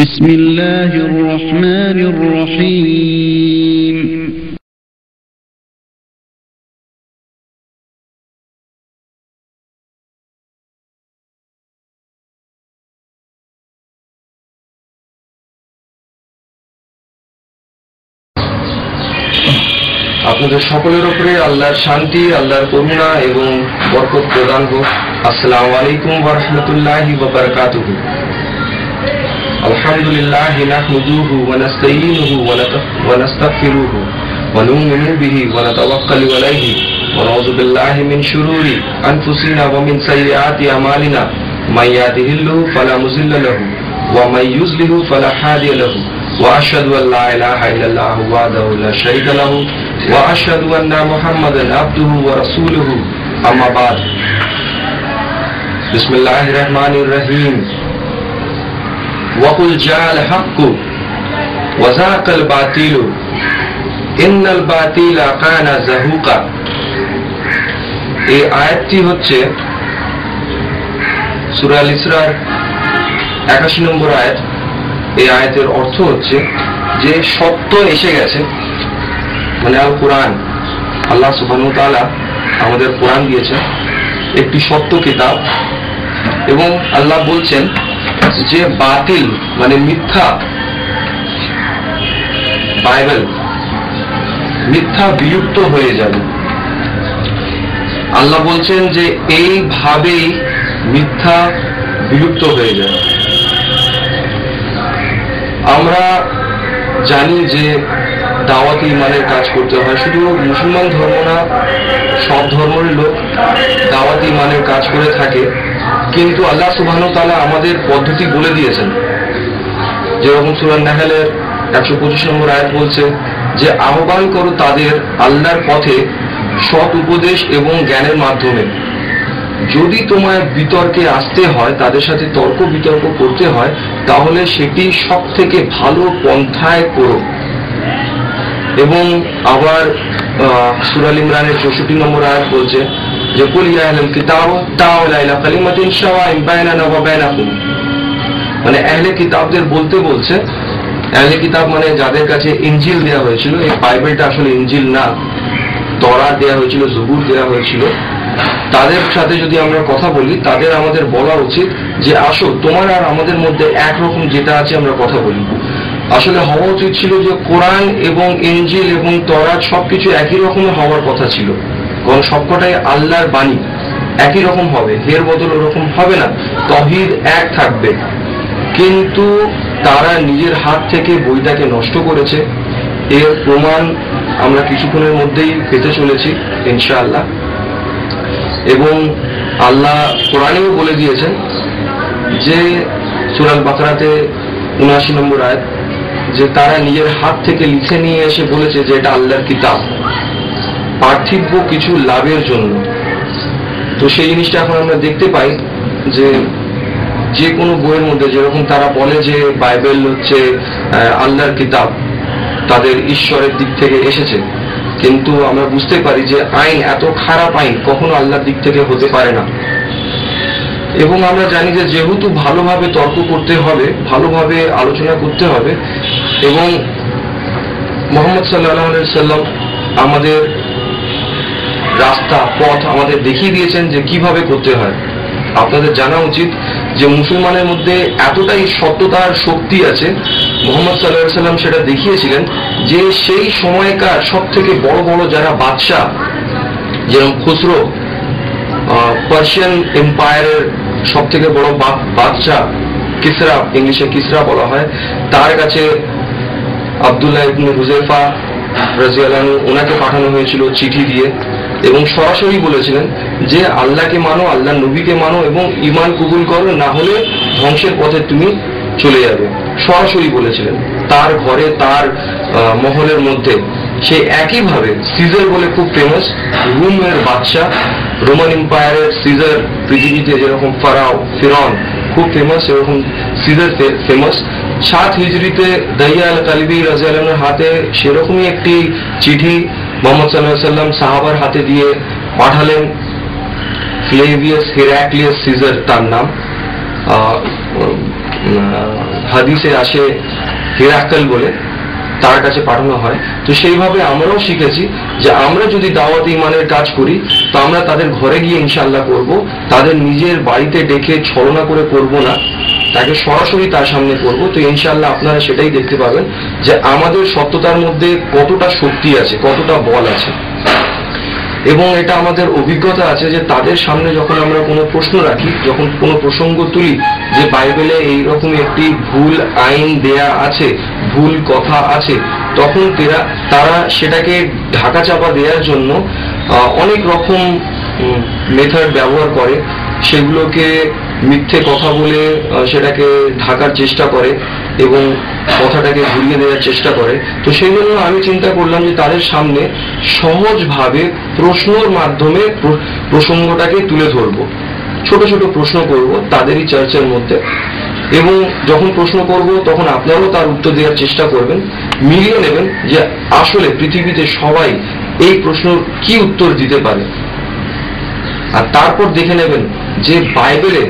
بسم الله الرحمن الرحيم আপনাদের সকলের উপরে আল্লাহর শান্তি, আল্লাহর করুণা এবং বরকত প্রদান হোক। আসসালামু আলাইকুম ওয়া রাহমাতুল্লাহি ওয়া বারাকাতুহু। আলহামদুলিল্লাহ নাহমাদুহু ওয়া নাস্তাঈনুহু ওয়া নাস্তাগফিরুহু ওয়া নু'মিনু বিহি ওয়া নাতাওয়াক্কালু আলাইহি ওয়া নাউযু বিল্লাহি মিন শুরুরি আনফুসিনা ওয়া মিন সাইয়্যাতি আমালিনা মান ইয়াহদিহিল্লাহু ফালা মুযিল্লা লাহু ওয়া মান ইউযলিলহু ফালা হাদিয়া লাহু ওয়া আশহাদু আল লা ইলাহা ইল্লাল্লাহু ওয়াহদাহু লা শারীকা লাহু ওয়া আশহাদু আন্না মুহাম্মাদান আবদুহু ওয়া রাসূলুহু আম্মা বা'দ। বিসমিল্লাহির রহমানির রহিম। ওয়াকুল জাআল হাক্কু ওয়া যাকাল বাতিলু ইন্নাল বাতিলা কানা যাহুকা। এই আয়াতটি হচ্ছে সূরা আল ইসরার 81 নম্বর আয়াত। এই আয়াতের অর্থ হচ্ছে যে সত্য এসে গেছে, মানে আল কোরআন। আল্লাহ সুবহানাহু ওয়া তাআলা আমাদের কোরআন দিয়েছেন, একটি সত্য কিতাব, এবং আল্লাহ বলছেন যে বাতিল মানে মিথ্যা, বাইবেল মিথ্যা বিলুপ্ত হয়ে যাবে। আল্লাহ বলছেন যে এইভাবেই মিথ্যা বিলুপ্ত হয়ে যাবে। আমরা জানি যে দাওয়াতি ইমানের কাজ করতে হয়। শুধু মুসলমান ধর্ম না, সব ধর্মের লোক দাওয়াতি ইমানের কাজ করে থাকে, কিন্তু আল্লাহ সুবহানাহু ওয়া তাআলা আমাদের পদ্ধতি বলে দিয়েছেন। যেরকম সূরা নাহলের 125 নম্বর আয়াত বলছে যে আহ্বান করো তাদের আল্লাহর পথে সৎ উপদেশ এবং জ্ঞানের মাধ্যমে। যদি তোমায় বিতর্কে আসতে হয়, তাদের সাথে তর্ক বিতর্ক করতে হয়, তাহলে সেটি সব থেকে ভালো পন্থায় করো। এবং আবার সূরা আল ইমরানের 64 নম্বর আয়াত বলছে যে কুল ইয়া আহলাল কিতাব তাআলা ইলা কালিমাতিন সাওয়াইন বাইনানা ওয়া বাইনাকুম। মানে আহলে কিতাবদের বলতে বলছে, আহলে কিতাব মানে যাদের কাছে ইনজিল দেওয়া হয়েছিল। এই বাইবেলটা আসলে ইনজিল না, তওরাত দেওয়া হয়েছিল, জবুর দেওয়া হয়েছিল। তাদের সাথে যদি আমরা কথা বলি, তাদের আমাদের বলা উচিত যে আসো তোমার আর আমাদের মধ্যে একরকম যেটা আছে আমরা কথা বলি। আসলে হওয়া উচিত ছিল যে কোরআন এবং ইনজিল এবং তওরাত সবকিছু একই রকমের হওয়ার কথা ছিল, কারণ সবকটাই আল্লাহর বাণী, একই রকম হবে, এর বদল ওরকম হবে না, তাওহীদ এক থাকবে। কিন্তু তারা নিজের হাত থেকে বইটাকে নষ্ট করেছে। এর প্রমাণ আমরা কিছুক্ষণের মধ্যেই পেতে চলেছি ইনশাআল্লাহ। এবং আল্লাহ কোরআনেও বলে দিয়েছেন যে সূরা আল বাকারাতে 79 নম্বর আয়াত, যে তারা নিজের হাত থেকে লিখে নিয়ে এসে বলেছে যে এটা আল্লাহর কিতাব, পার্থিব কিছু লাভের জন্য। তো সেই জিনিসটা এখন আমরা দেখতে পাই যে কোনো বইয়ের মধ্যে যেরকম তারা বলে যে বাইবেল হচ্ছে আল্লাহর কিতাব, তাদের ঈশ্বরের দিক থেকে এসেছে, কিন্তু আমরা বুঝতে পারি যে আইন, এত খারাপ আইন কখনো আল্লাহর দিক থেকে হতে পারে না। এবং আমরা জানি যে যেহেতু ভালোভাবে তর্ক করতে হবে, ভালোভাবে আলোচনা করতে হবে, এবং মুহাম্মদ সাল্লাল্লাহু আলাইহি ওয়াসাল্লাম আমাদের রাস্তা, পথ আমাদের দেখিয়ে দিয়েছেন যে কিভাবে করতে হয়। আপনাদের জানা উচিত যে মুসলমানের মধ্যে এতটাই সত্যতার শক্তি আছে, মুহাম্মদ সাল্লাল্লাহু আলাইহি ওয়াসাল্লাম সেটা দেখিয়েছিলেন যে সেই সময়কার সব থেকে বড় বড় যারা বাদশাহ, যেরকম খুসরো, পার্সিয়ান এম্পায়ারের সব থেকে বড় বাদশাহ কিসরা, ইংলিশে কিসরা বলা হয়, তার কাছে আব্দুল্লাহ ইবনে হুযায়ফা রাদিয়াল্লাহু আনহু, ওনাকে পাঠানো হয়েছিল চিঠি দিয়ে, এবং সরাসরি বলেছিলেন যে আল্লাহকে মানো, আল্লাহর নবীকে মানো এবং ঈমান কবুল করো, না হলে ধ্বংসের পথে তুমি চলে যাবে। সরাসরি বলেছিলেন তার ঘরে, তার মহলের মধ্যে। সে একইভাবে সিজার বলে খুব ফেমাস, রোমের বাদশাহ, রোমান এম্পায়ারের সিজার, পৃথিবীতে যেরকম ফারাও, ফিরআউন খুব ফেমাস, এরকম সিজার ফেমাস। 7 হিজরিতে দাইয়া আল কালবি রাদিয়াল্লাহু আনহুর হাতে সেরকমই একটি চিঠি মুহাম্মদ সাল্লাল্লাহু আলাইহি ওয়াসাল্লাম সাহাবার হাতে দিয়ে পাঠালেন। ফ্লেভিয়াস হেরাক্লিয়াস সিজার তার নাম, হাদিসে আসে হিরাক্কাল বলে, তার কাছে পাঠানো হয়। তো সেইভাবে আমরাও শিখেছি যে আমরা যদি দাওয়াত ইমানের কাজ করি তো আমরা তাদের ঘরে গিয়ে ইনশাআল্লাহ করব, তাদের নিজের বাড়িতে ডেকে ছলনা করে করব না, তাকে সরাসরি তার সামনে করব। তো ইনশাআল্লাহ আপনারা সেটাই দেখতে পাবেন যে আমাদের সত্যতার মধ্যে কতটা শক্তি আছে, কতটা বল আছে। এবং এটা আমাদের অভিজ্ঞতা আছে যে তাদের সামনে যখন আমরা কোনো প্রশ্ন রাখি, যখন কোনো প্রসঙ্গ তুলি যে বাইবেলে এইরকম একটি ভুল আইন দেয়া আছে, ভুল কথা আছে, তখন তারা সেটাকে ঢাকা চাপা দেওয়ার জন্য অনেক রকম মেথড ব্যবহার করে, সেগুলোকে মিথ্যে কথা বলে সেটাকে ঢাকার চেষ্টা করে এবং কথাটাকে ঘুরিয়ে দেওয়ার চেষ্টা করে। তো সেই জন্য আমি চিন্তা করলাম যে তাদের সামনে সহজভাবে প্রশ্নর মাধ্যমে প্রসঙ্গটাকে তুলে ধরবো, ছোট ছোট প্রশ্ন করব তাদেরই চার্চের মধ্যে, এবং যখন প্রশ্ন করব তখন আপনারাও তার উত্তর দেওয়ার চেষ্টা করবেন, মিলিয়ে নেবেন যে আসলে পৃথিবীতে সবাই এই প্রশ্নের কি উত্তর দিতে পারে, আর তারপর দেখে নেবেন যে বাইবেলে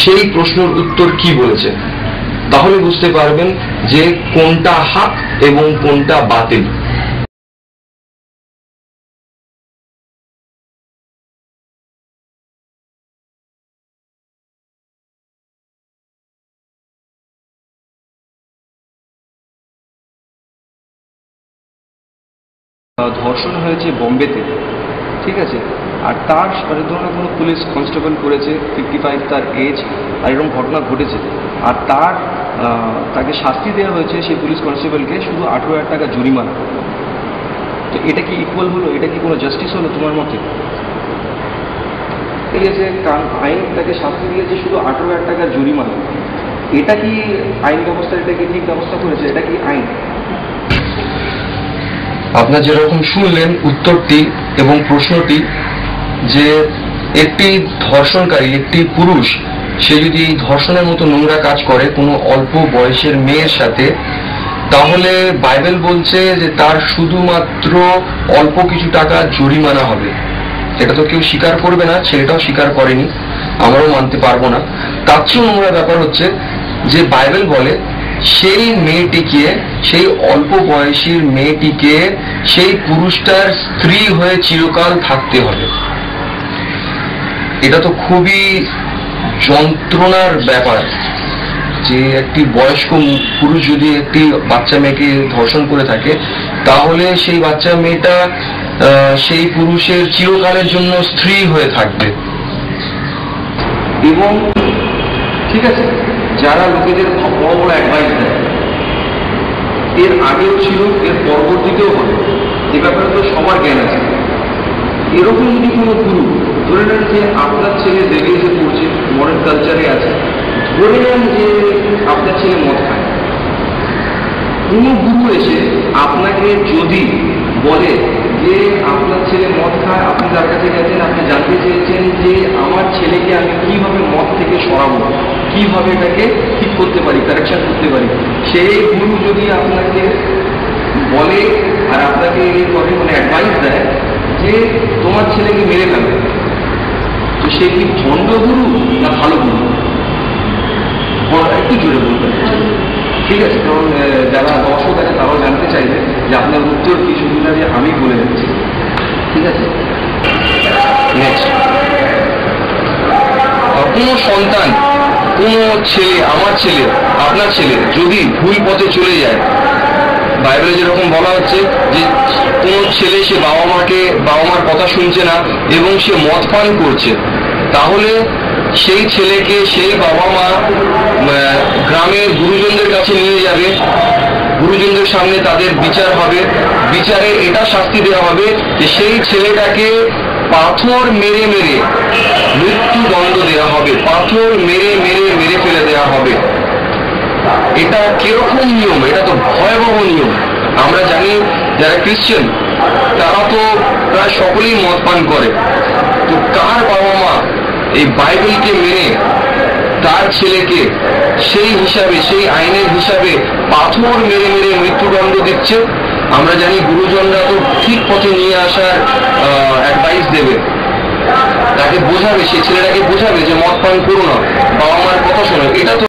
সেই প্রশ্নের উত্তর কি বলেছে। তাহলে বুঝতে পারবেন যে কোনটা হক এবং কোনটা বাতিল। ধর্ষণ হয়েছে বোম্বেতে, ঠিক আছে, আর তার ধরনের কোনো পুলিশ কনস্টেবল করেছে, 55 তার এজ, আর এরকম ঘটনা ঘটেছে, আর তাকে শাস্তি দেওয়া হয়েছে সেই পুলিশ কনস্টেবলকে শুধু 18,000 টাকা জরিমানা। তো এটা কি ইকুয়াল হলো? এটা কি কোনো জাস্টিস হলো তোমার মতে? ঠিক আছে, কারণ আইন তাকে শাস্তি দিয়েছে শুধু 18,000 টাকা জরিমানা। এটা কি আইন ব্যবস্থা, এটা কি ঠিক ব্যবস্থা করেছে? এটা কি আইন? আপনার যেরকম শুনলেন উত্তরটি এবং প্রশ্নটি, যে একটি ধর্ষণকারী, একটি পুরুষ, সে যদি ধর্ষণের মতো নোংরা কাজ করে কোনো অল্প বয়সের মেয়ের সাথে, তাহলে বাইবেল বলছে যে তার শুধুমাত্র অল্প কিছু টাকা জরিমানা হবে। এটা তো কেউ স্বীকার করবে না, ছেলেটাও স্বীকার করেনি, আমরাও মানতে পারবো না। তার চেয়ে নোংরা ব্যাপার হচ্ছে যে বাইবেল বলে সেই মেয়েটিকে, সেই অল্প বয়সীর মেয়েটিকে সেই পুরুষটার স্ত্রী হয়ে চিরকাল থাকতে হবে। এটা তো খুবই যন্ত্রণার ব্যাপার যে একটি বয়স্ক পুরুষ যদি একটি বাচ্চা মেয়েকে ধর্ষণ করে থাকে, তাহলে সেই বাচ্চা মেয়েটা সেই পুরুষের চিরকালের জন্য স্ত্রী হয়ে থাকবে। এবং ঠিক আছে, যারা লোকেদের বড় বড় অ্যাডভাইস দেয়, এর আগেও ছিল, এর পরবর্তীতেও হবে, এ ব্যাপারে তো সবার জ্ঞান আছে। এরকম যদি কোনো গুরু, ধরে নেন যে আপনার ছেলে দেবিয়েছে পড়ছে, মডার্ন কালচারে আছে, ধরে নেন যে আপনার ছেলে মদ খায়, কোনো গুরু এসে আপনাকে যদি বলে যে আপনার ছেলে মদ খায়, আপনি তার কাছে গেছেন, আপনি জানতে চেয়েছেন যে আমার ছেলেকে আমি কিভাবে মদ থেকে সরাবো, কিভাবে এটাকে ঠিক করতে পারি, কারেকশন করতে পারি, সেই গুরু যদি আপনাকে বলে আর আপনাকে করে মানে অ্যাডভাইস দেয় যে তোমার ছেলেকে মেরে ফেলো, তো সে কি ভণ্ড গুরু না ভালো গুরু? একটু জোরে বলবেন, ঠিক আছে? কারণ যারা দর্শক আছে তারাও জানতে চাইবে যে আপনার উত্তর কি, সুবিধা যে আমি বলে দিচ্ছি, ঠিক আছে? নেক্সট, কোনো সন্তান, কোনো ছেলে, আমার ছেলে, আপনার ছেলে যদি ভুল পথে চলে যায়, বাইবেলে যেরকম বলা হচ্ছে যে কোনো ছেলে সে বাবা মার কথা শুনছে না এবং সে মদ পান করছে, তাহলে সেই ছেলেকে সেই বাবা মা গ্রামের গুরুজনদের কাছে নিয়ে যাবে, গুরুজনদের সামনে তাদের বিচার হবে, বিচারে এটা শাস্তি দেওয়া হবে যে সেই ছেলেটাকে পাথর মেরে মেরে মৃত্যুদণ্ড দেওয়া হবে, পাথর মেরে মেরে মেরে ফেলে দেওয়া হবে। এটা কিরকম নিয়ম? এটা তো ভয়াবহ নিয়ম। আমরা জানি যারা খ্রিস্টান তারা তো প্রায় সকলেই মদ পান করে, তো কার বাবা মা এই বাইবেলকে মেনে তার ছেলেকে সেই হিসাবে, সেই আইনের হিসাবে পাথর মেরে মেরে মৃত্যুদণ্ড দিচ্ছে? আমরা জানি গুরুজনরা তো ঠিক পথে নিয়ে আসার অ্যাডভাইস দেবে, তাকে বোঝাবে, সেই ছেলেটাকে বোঝাবে যে মদ পান করো না, বাবা মার কথা শোনো। এটা তো